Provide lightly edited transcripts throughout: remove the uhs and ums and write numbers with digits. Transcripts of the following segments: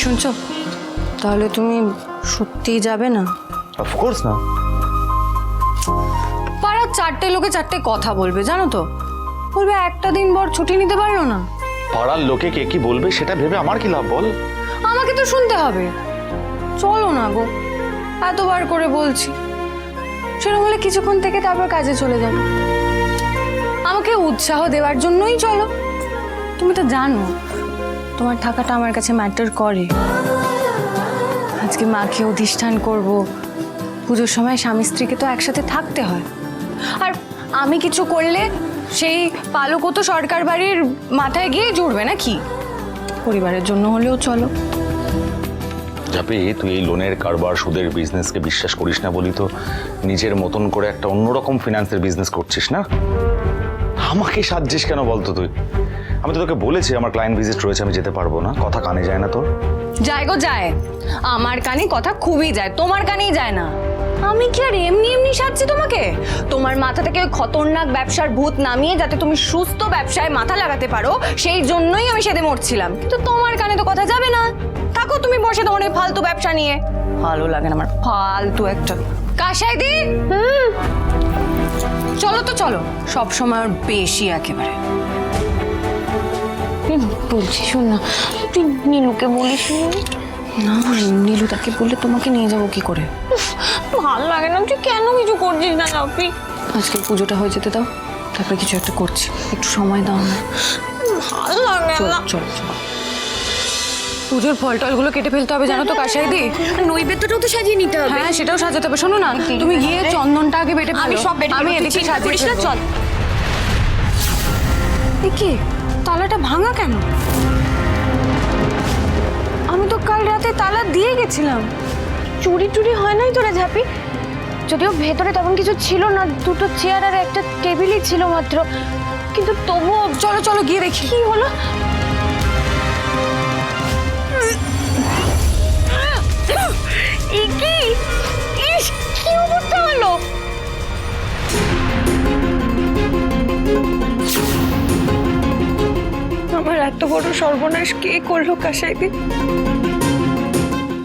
শুনছো, তাহলে তুমি সত্যিই যাবে না? অফকোর্স না। পাড়ার 4টে লোকে 4টে কথা বলবে, জানো তো। বলবে একটা দিন পর ছুটি নিতে পারলো না। পাড়ার লোকে কে কি বলবে সেটা ভেবে আমার কি লাভ বল? আমাকে তো শুনতে হবে। চলো না গো, এতবার করে বলছি। সেরকম হলে কিছুক্ষণ থেকে তারপর কাজে চলে যাবে। আমাকে উৎসাহ দেওয়ার জন্যই চলো। তুমি তো জানো তোমার থাকাটা আমার কাছে ম্যাটার করে। আজকে মাকে অধিষ্ঠান করব, পুজোর সময় স্বামী স্ত্রীকে তো একসাথে থাকতে হয়। আর আমি কিছু করলে সেই পালকও তো সরকার বাড়ির মাথায় গিয়ে জুড়বে নাকি? পরিবারের জন্য হলেও চলো। ঝাঁপি, তুই এই লোনের কারবার, সুদের বিজনেসকে বিশ্বাস করিস না বলি তো নিজের মতন করে একটা অন্যরকম ফিনান্সের বিজনেস করছিস না। আমাকে সাজছিস কেন বলতো তুই? আমি তো তোকে বলেছি আমার ক্লায়েন্ট ভিজিট রয়েছে, আমি যেতে পারবো না। কথা কানে যায় না তোর? যায় গো যায়, আমার কানে কথা খুবই যায়, তোমার কানেই যায় না। আমি কি আর এমনি এমনি সাজছি তোমাকে? তোমার মাথা থেকে ওই খতরনাক ব্যবসার ভূত নামিয়ে যাতে তুমি সুস্থ ব্যবসায় মাথা লাগাতে পারো, সেই জন্যই আমি সেদে মরছিলাম। কিন্তু তোমার কানে তো কথা যাবে না। থাকো তুমি বসে তোমার ওই ফালতু ব্যবসা নিয়ে। ভালো লাগে না আমার ফালতু একটা। কাশাই দি, চলো তো চলো, সব সময় ওর বেশি একেবারে। বলছি শোন না, তুই নীলুকে বলিস না, নীলু তাকে বললে তোমাকে নিয়ে যাবো কি করে? ভালো লাগে না, তুই কেন কিছু করছিস না ঝাঁপি? আজকে পুজোটা হয়ে যেতে দাও, তারপরে কিছু একটা করছি। একটু সময় দাও না। ভালো লাগে চল না। চল চল, পুজোর ফল টলগুলো কেটে ফেলতে হবে, জানো তো কাশাই দি। নৈবেদ্যটাও তো সাজিয়ে নিতে হবে। হ্যাঁ, সেটাও সাজাতে হবে। শোনো না, তুমি গিয়ে চন্দনটা আগে বেটে ফেলো। আমি সব বেটে আমি ফেলবো, তুই এদিকে চিন্তা সাজিয়ে করিস না, ফেলবো। চল। কি তালাটা ভাঙা কেন? আমি তো কাল রাতে তালা দিয়ে গেছিলাম। চুরি টুরি হয় নাই তোরা ঝাঁপি? যদিও ভেতরে তেমন কিছু ছিল না, দুটো চেয়ার আর একটা টেবিলই ছিল মাত্র, কিন্তু তবুও। চলো চলো গিয়ে দেখি কি হলো। কি ইস, কি অবস্থা হলো? আমার এত বড় সর্বনাশ কে করলো কাশাইদি?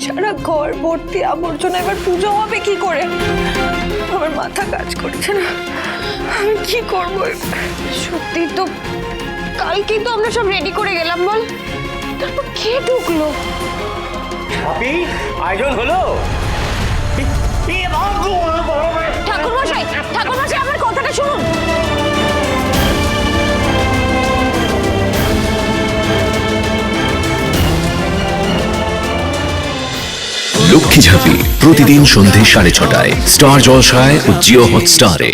সারা ঘর ভর্তি আবর্জনা, এবার পুজো হবে কি করে? আমার মাথা কাজ করছে না, আমি কি করবো? সত্যি তো, কালকেই তো আমরা সব রেডি করে গেলাম বল, তারপর কে ঢুকলো? আপনি আয়োজন হলো? ঠাকুরমশাই, ঠাকুরমশাই, আমার কথাটা শুনুন। লক্ষ্মী ঝাঁপি প্রতিদিন সন্ধে 6:30টায় স্টার জলসায় ও জিও হটস্টারে।